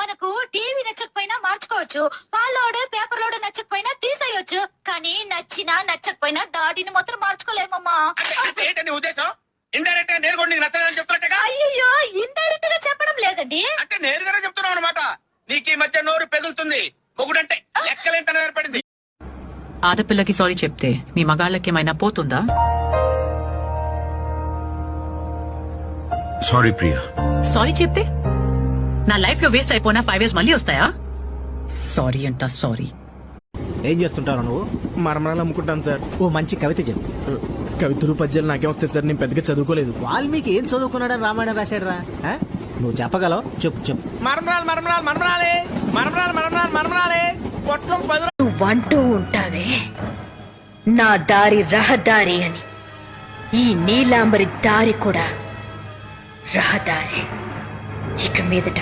మనకు టీవీ నచ్చకపోయినా మార్చుకోవచ్చు, పాలోడు పేపర్ లోడు నచ్చకపోయినా తీసేయొచ్చు, కానీ నచ్చినా నచ్చకపోయినా డాడీని మాత్రం మార్చుకోలేమమ్మా. ఏంటండి ఉద్దేశం? ఇండైరెక్ట్ గా నేను కూడా నీకు నచ్చలేదని చెప్తున్నట్టుగా. అయ్యో, ఇండైరెక్ట్ గా చెప్పడం లేదండి, అంటే నేరుగానే చెప్తున్నావు అనమాట. నీకు ఈ మధ్య నోరు పెగులుతుంది. మొగుడంటే లెక్కలేంతనం ఏర్పడింది. ఆడపిల్లకి సారీ చెప్తే మీ మగాళ్ళకి ఏమైనా పోతుందా? సారీ ప్రియా. సారీ చెప్తే నా లైఫ్ లో వేస్ట్ అయిపోయినా 5 years మళ్ళీ వస్తాయా? సారీ అంట సారీ. ఏం చేస్తుంటావు నువ్వు? మరమరాలు అమ్ముకుంటాను సార్. ఓ మంచి కవిత చెప్పు. కవితలు పద్యాలు నాకేం వస్తాయి సార్, నేను పెద్దగా చదువుకోలేదు. వాల్మీకి ఏం చదువుకున్నాడని రామాయణం రాశాడు రా. నువ్వు చెప్పగలవు, చెప్పు చెప్పు. మరమరాలు మరమరాలు మరమరాలే, మరమరాలు మరమరాలు మరమరాలే, పొట్లం 10. నువ్వంటూ ఉంటావే నా దారి రహదారి అని, ఈ నీలాంబరి దారి కూడా రహదారి. ఇక మీదట